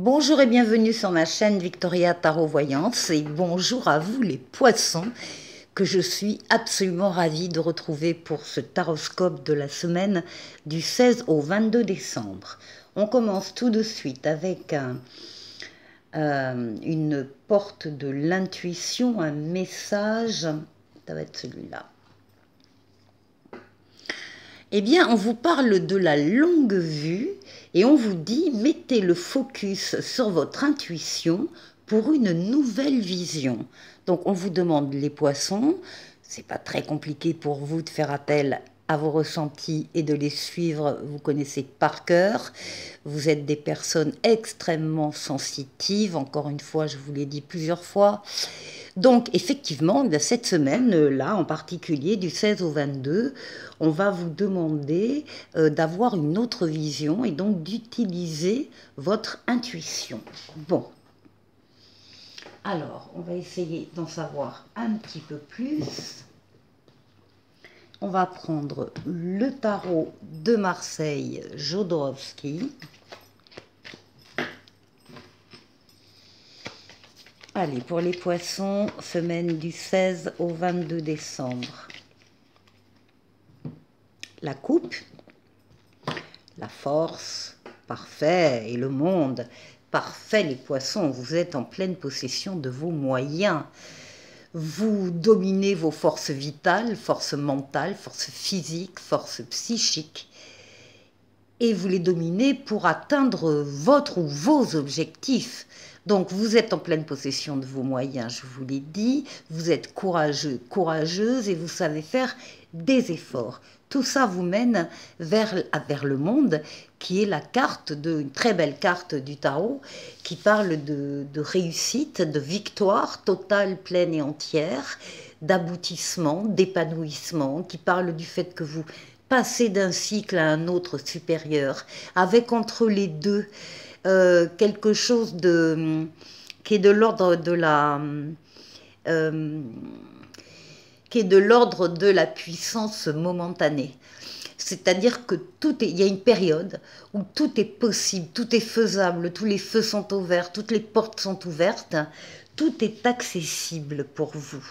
Bonjour et bienvenue sur ma chaîne Victoria Tarot Voyance et bonjour à vous les poissons que je suis absolument ravie de retrouver pour ce taroscope de la semaine du 16 au 22 décembre. On commence tout de suite avec une porte de l'intuition, un message, ça va être celui-là. Eh bien, on vous parle de la longue vue et on vous dit mettez le focus sur votre intuition pour une nouvelle vision. Donc, on vous demande les poissons, c'est pas très compliqué pour vous de faire appel à vos ressentis et de les suivre, vous connaissez par cœur. Vous êtes des personnes extrêmement sensitives, encore une fois, je vous l'ai dit plusieurs fois. Donc, effectivement, cette semaine-là, en particulier, du 16 au 22, on va vous demander d'avoir une autre vision et donc d'utiliser votre intuition. Bon. Alors, on va essayer d'en savoir un petit peu plus. On va prendre le tarot de Marseille, Jodorowsky. Allez, pour les poissons, semaine du 16 au 22 décembre. La coupe, la force, parfait, et le monde, parfait les poissons, vous êtes en pleine possession de vos moyens. Vous dominez vos forces vitales, forces mentales, forces physiques, forces psychiques. Et vous les dominez pour atteindre votre ou vos objectifs. Donc vous êtes en pleine possession de vos moyens, je vous l'ai dit, vous êtes courageux, courageuse et vous savez faire des efforts. Tout ça vous mène vers le monde, qui est la carte, une très belle carte du tarot, qui parle de réussite, de victoire totale, pleine et entière, d'aboutissement, d'épanouissement, qui parle du fait que vous passez d'un cycle à un autre supérieur, avec entre les deux quelque chose qui est de l'ordre de la puissance momentanée. C'est-à-dire que il y a une période où tout est possible, tout est faisable, tous les feux sont ouverts, toutes les portes sont ouvertes, tout est accessible pour vous.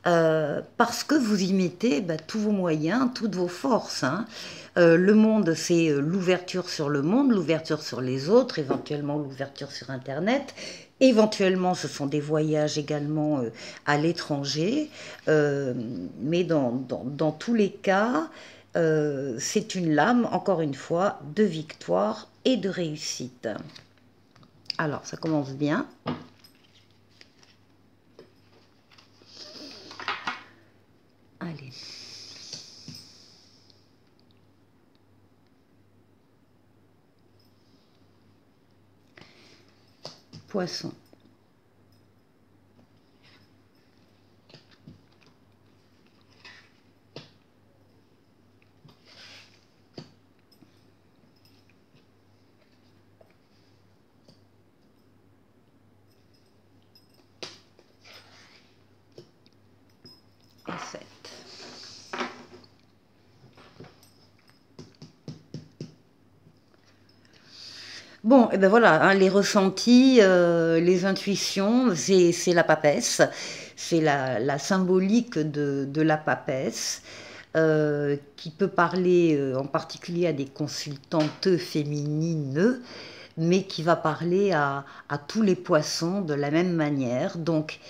Parce que vous y mettez tous vos moyens, toutes vos forces. Le monde, c'est l'ouverture sur le monde, l'ouverture sur les autres, éventuellement l'ouverture sur Internet. Éventuellement, ce sont des voyages également à l'étranger. Mais dans tous les cas, c'est une lame, encore une fois, de victoire et de réussite. Alors, ça commence bien. Allez. Poisson. Et 7. Bon, et ben voilà, hein, les ressentis, les intuitions, c'est la papesse, c'est la symbolique de la papesse, qui peut parler en particulier à des consultantes féminines, mais qui va parler à tous les poissons de la même manière. Donc,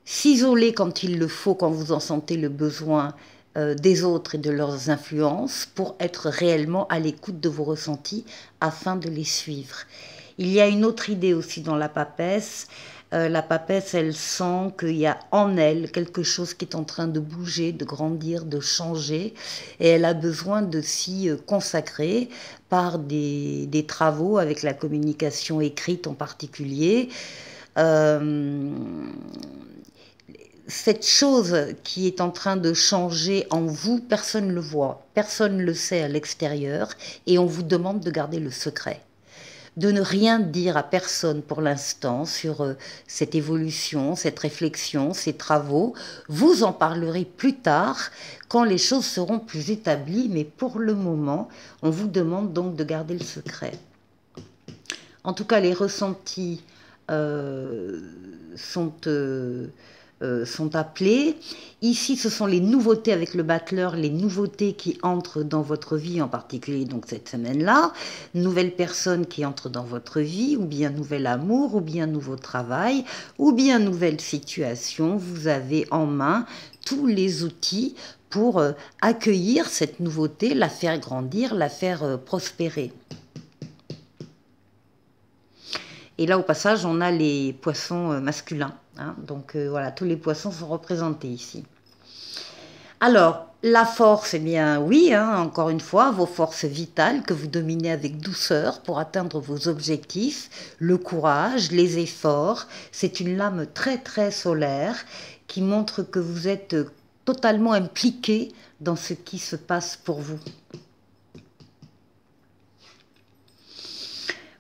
s'isoler quand il le faut, quand vous en sentez le besoin, des autres et de leurs influences pour être réellement à l'écoute de vos ressentis afin de les suivre. Il y a une autre idée aussi dans la papesse. La papesse, elle sent qu'il y a en elle quelque chose qui est en train de bouger, de grandir, de changer, et elle a besoin de s'y consacrer par des travaux avec la communication écrite en particulier. Cette chose qui est en train de changer en vous, personne ne le voit, personne ne le sait à l'extérieur, et on vous demande de garder le secret, de ne rien dire à personne pour l'instant sur cette évolution, cette réflexion, ces travaux. Vous en parlerez plus tard, quand les choses seront plus établies, mais pour le moment, on vous demande donc de garder le secret. En tout cas, les ressentis euh, sont, sont appelés. Ici, ce sont les nouveautés avec le battleur, les nouveautés qui entrent dans votre vie, en particulier donc cette semaine-là. Nouvelles personnes qui entrent dans votre vie, ou bien nouvel amour, ou bien nouveau travail, ou bien nouvelle situation. Vous avez en main tous les outils pour accueillir cette nouveauté, la faire grandir, la faire prospérer. Et là, au passage, on a les poissons masculins. Hein, donc voilà, tous les poissons sont représentés ici. Alors, la force, eh bien oui, hein, encore une fois, vos forces vitales que vous dominez avec douceur pour atteindre vos objectifs, le courage, les efforts. C'est une lame très très solaire qui montre que vous êtes totalement impliqué dans ce qui se passe pour vous.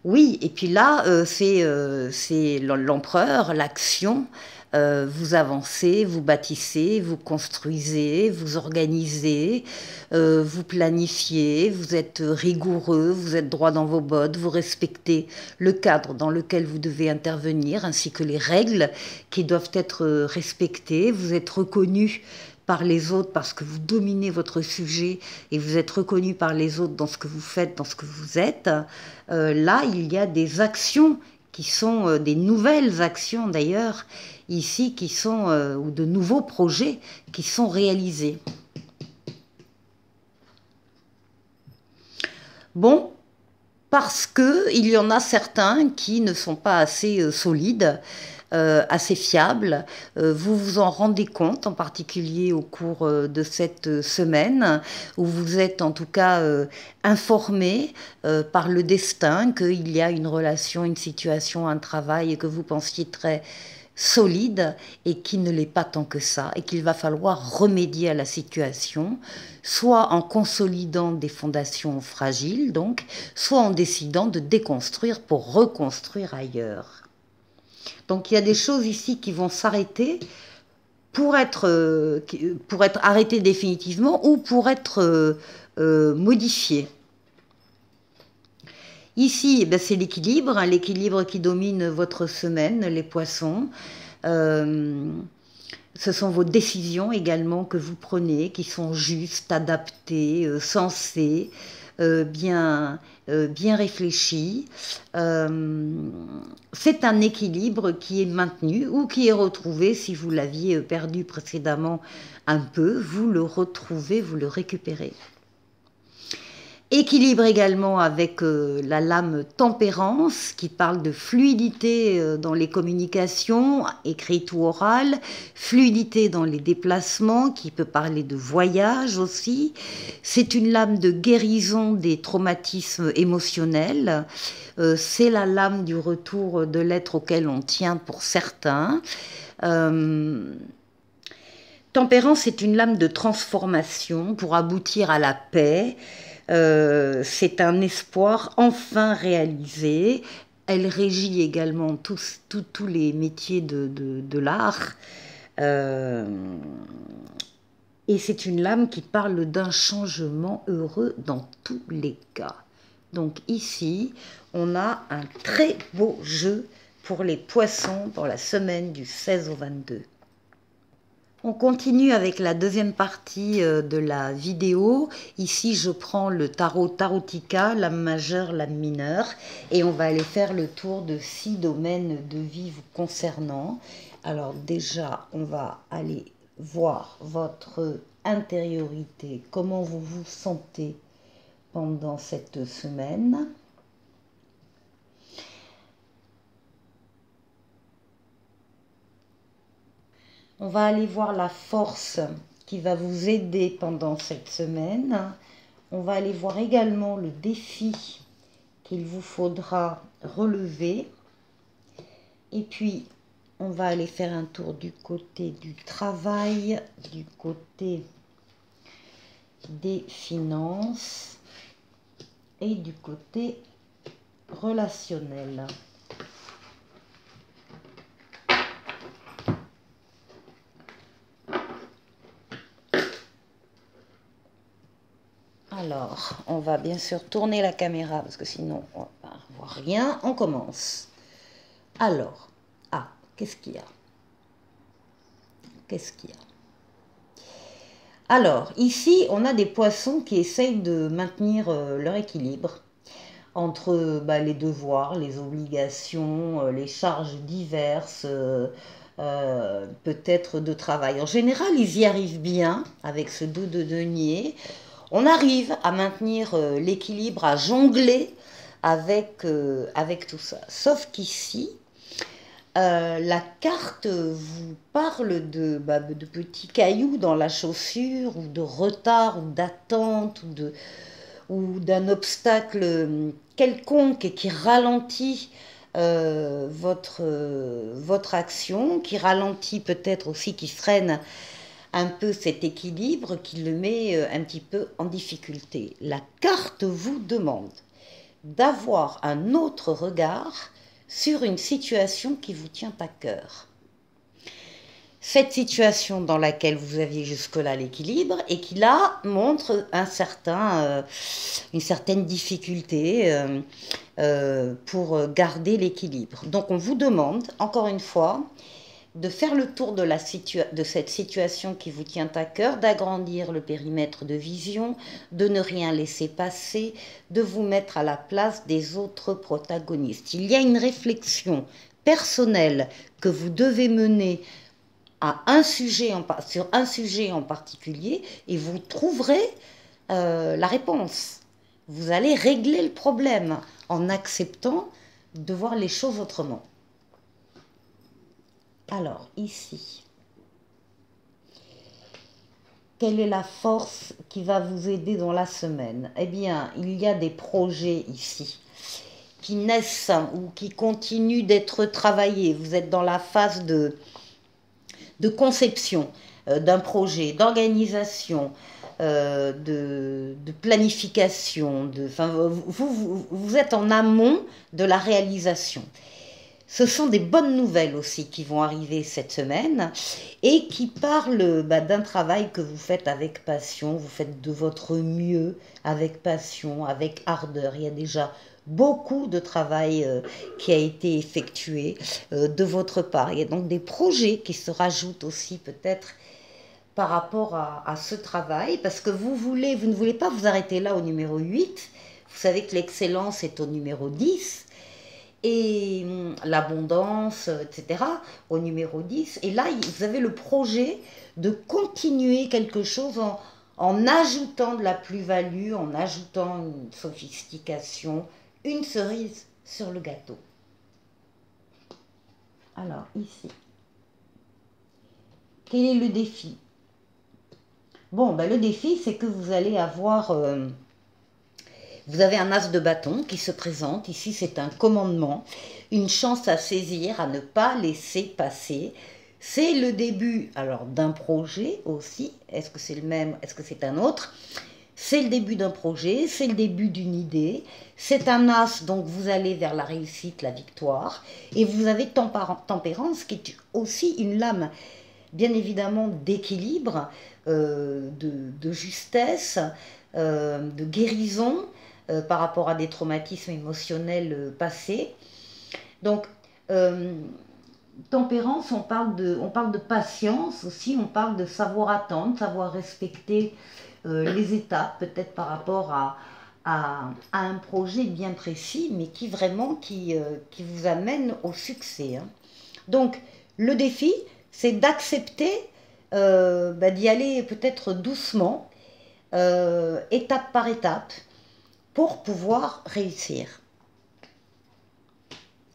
Oui, et puis là, c'est l'empereur, l'action. Vous avancez, vous bâtissez, vous construisez, vous organisez, vous planifiez, vous êtes rigoureux, vous êtes droit dans vos bottes, vous respectez le cadre dans lequel vous devez intervenir, ainsi que les règles qui doivent être respectées. Vous êtes reconnu par les autres parce que vous dominez votre sujet et vous êtes reconnu par les autres dans ce que vous faites, dans ce que vous êtes. Là, il y a des actions qui sont des nouvelles actions d'ailleurs, ici, qui sont, ou de nouveaux projets qui sont réalisés. Bon, parce qu'il y en a certains qui ne sont pas assez solides, assez fiables. Vous vous en rendez compte, en particulier au cours de cette semaine, où vous êtes en tout cas informé par le destin qu'il y a une relation, une situation, un travail que vous pensiez très solide et qui ne l'est pas tant que ça, et qu'il va falloir remédier à la situation, soit en consolidant des fondations fragiles, donc, soit en décidant de déconstruire pour reconstruire ailleurs. Donc il y a des choses ici qui vont s'arrêter pour être arrêtées définitivement ou pour être modifiées. Ici, eh ben, c'est l'équilibre, hein, l'équilibre qui domine votre semaine, les poissons. Ce sont vos décisions également que vous prenez, qui sont justes, adaptées, sensées, bien réfléchies. C'est un équilibre qui est maintenu ou qui est retrouvé. Si vous l'aviez perdu précédemment un peu, vous le retrouvez, vous le récupérez. Équilibre également avec la lame tempérance qui parle de fluidité dans les communications, écrites ou orales, fluidité dans les déplacements qui peut parler de voyage aussi. C'est une lame de guérison des traumatismes émotionnels. C'est la lame du retour de l'être auquel on tient pour certains. Tempérance est une lame de transformation pour aboutir à la paix. C'est un espoir enfin réalisé. Elle régit également tous les métiers de l'art. Et c'est une lame qui parle d'un changement heureux dans tous les cas. Donc ici, on a un très beau jeu pour les poissons pour la semaine du 16 au 22. On continue avec la deuxième partie de la vidéo. Ici, je prends le tarot Tarotica, lame majeure, lame mineure, et on va aller faire le tour de 6 domaines de vie vous concernant. Alors déjà, on va aller voir votre intériorité, comment vous vous sentez pendant cette semaine. On va aller voir la force qui va vous aider pendant cette semaine. On va aller voir également le défi qu'il vous faudra relever. Et puis, on va aller faire un tour du côté du travail, du côté des finances et du côté relationnel. Alors, on va bien sûr tourner la caméra parce que sinon on va pas voire rien, on commence. Alors, qu'est-ce qu'il y a? Qu'est-ce qu'il y a? Alors, ici, on a des poissons qui essayent de maintenir leur équilibre entre les devoirs, les obligations, les charges diverses, peut-être de travail. En général, ils y arrivent bien avec ce dos de denier. On arrive à maintenir l'équilibre, à jongler avec tout ça. Sauf qu'ici, la carte vous parle de petits cailloux dans la chaussure, ou de retard, ou d'attente, ou d'un obstacle quelconque qui ralentit votre action, qui ralentit peut-être aussi, qui freine un peu cet équilibre, qui le met un petit peu en difficulté. La carte vous demande d'avoir un autre regard sur une situation qui vous tient à cœur. Cette situation dans laquelle vous aviez jusque-là l'équilibre et qui là montre une certaine difficulté pour garder l'équilibre. Donc on vous demande, encore une fois, de faire le tour de cette situation qui vous tient à cœur, d'agrandir le périmètre de vision, de ne rien laisser passer, de vous mettre à la place des autres protagonistes. Il y a une réflexion personnelle que vous devez mener sur un sujet en particulier et vous trouverez la réponse. Vous allez régler le problème en acceptant de voir les choses autrement. Alors, ici, quelle est la force qui va vous aider dans la semaine? Eh bien, il y a des projets ici qui naissent ou qui continuent d'être travaillés. Vous êtes dans la phase de conception d'un projet, d'organisation, de planification. Vous êtes en amont de la réalisation. Ce sont des bonnes nouvelles aussi qui vont arriver cette semaine et qui parlent d'un travail que vous faites avec passion, vous faites de votre mieux avec passion, avec ardeur. Il y a déjà beaucoup de travail qui a été effectué de votre part. Il y a donc des projets qui se rajoutent aussi peut-être par rapport à ce travail, parce que vous ne voulez pas vous arrêter là au numéro 8. Vous savez que l'excellence est au numéro 10. Et l'abondance, etc., au numéro 10. Et là, vous avez le projet de continuer quelque chose en ajoutant de la plus-value, en ajoutant une sophistication, une cerise sur le gâteau. Alors, ici, quel est le défi? Bon, le défi, c'est que vous allez avoir... vous avez un as de bâton qui se présente. Ici, c'est un commandement, une chance à saisir, à ne pas laisser passer. C'est le début alors d'un projet aussi. Est-ce que c'est le même? Est-ce que c'est un autre? C'est le début d'un projet, c'est le début d'une idée. C'est un as, donc vous allez vers la réussite, la victoire. Et vous avez tempérance qui est aussi une lame, bien évidemment, d'équilibre, de justesse, de guérison, par rapport à des traumatismes émotionnels passés. Donc, tempérance, on parle de patience aussi, on parle de savoir attendre, savoir respecter les étapes, peut-être par rapport à un projet bien précis, mais qui vous amène au succès. Hein. Donc, le défi, c'est d'accepter d'y aller peut-être doucement, étape par étape, pour pouvoir réussir.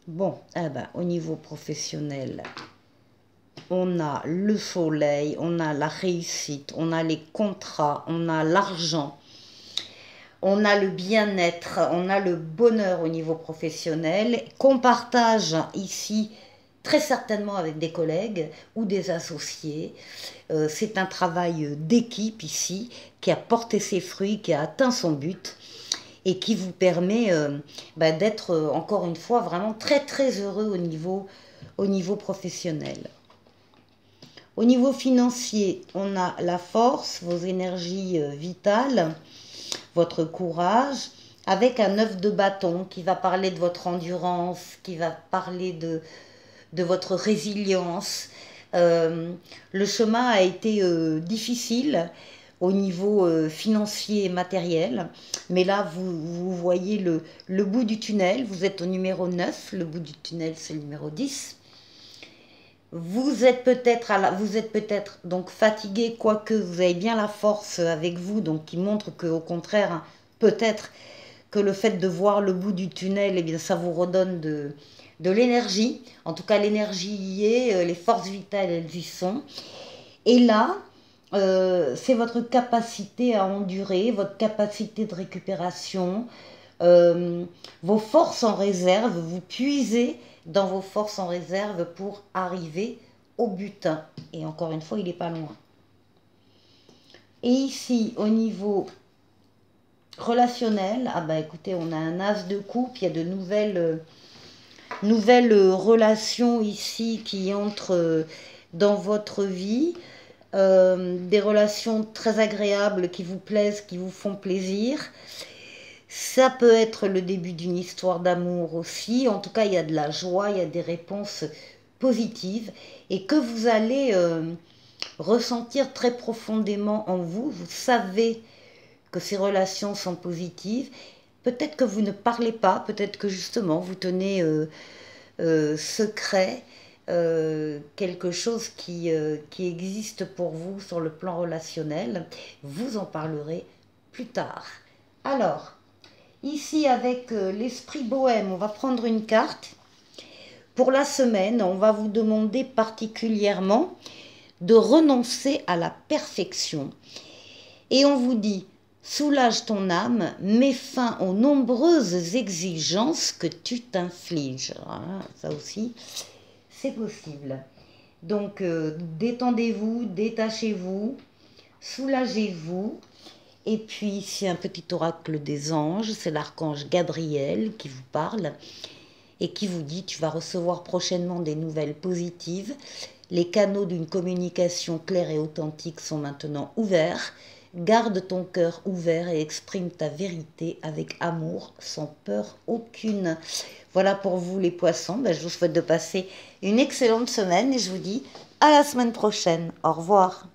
Bon, au niveau professionnel, on a le soleil, on a la réussite, on a les contrats, on a l'argent, on a le bien-être, on a le bonheur au niveau professionnel, qu'on partage ici très certainement avec des collègues ou des associés. C'est un travail d'équipe ici qui a porté ses fruits, qui a atteint son but, et qui vous permet d'être, encore une fois, vraiment très très heureux au niveau professionnel. Au niveau financier, on a la force, vos énergies vitales, votre courage, avec un 9 de bâton qui va parler de votre endurance, qui va parler de votre résilience. Le chemin a été difficile au niveau financier et matériel, mais là vous voyez le bout du tunnel. Vous êtes au numéro 9, le bout du tunnel c'est le numéro 10. Vous êtes peut-être donc fatigué, quoique vous avez bien la force avec vous, donc qui montre que au contraire, hein, peut-être que le fait de voir le bout du tunnel, eh bien, ça vous redonne de l'énergie. En tout cas, l'énergie y est, les forces vitales, elles y sont. Et là, c'est votre capacité à endurer, votre capacité de récupération, vos forces en réserve, vous puisez dans vos forces en réserve pour arriver au butin. Et encore une fois, il n'est pas loin. Et ici, au niveau relationnel, ah bah écoutez, on a un as de coupe, il y a de nouvelles relations ici qui entrent dans votre vie. Des relations très agréables qui vous plaisent, qui vous font plaisir. Ça peut être le début d'une histoire d'amour aussi. En tout cas, il y a de la joie, il y a des réponses positives et que vous allez ressentir très profondément en vous. Vous savez que ces relations sont positives. Peut-être que vous ne parlez pas, peut-être que justement vous tenez secret quelque chose qui existe pour vous sur le plan relationnel. Vous en parlerez plus tard. Alors, ici avec l'esprit bohème, on va prendre une carte. Pour la semaine, on va vous demander particulièrement de renoncer à la perfection. Et on vous dit, soulage ton âme, mets fin aux nombreuses exigences que tu t'infliges. Voilà, ça aussi, c'est possible. Donc, détendez-vous, détachez-vous, soulagez-vous. Et puis, c'est un petit oracle des anges, c'est l'archange Gabriel qui vous parle et qui vous dit, tu vas recevoir prochainement des nouvelles positives. Les canaux d'une communication claire et authentique sont maintenant ouverts. Garde ton cœur ouvert et exprime ta vérité avec amour, sans peur aucune. Voilà pour vous les poissons. Je vous souhaite de passer une excellente semaine et je vous dis à la semaine prochaine. Au revoir.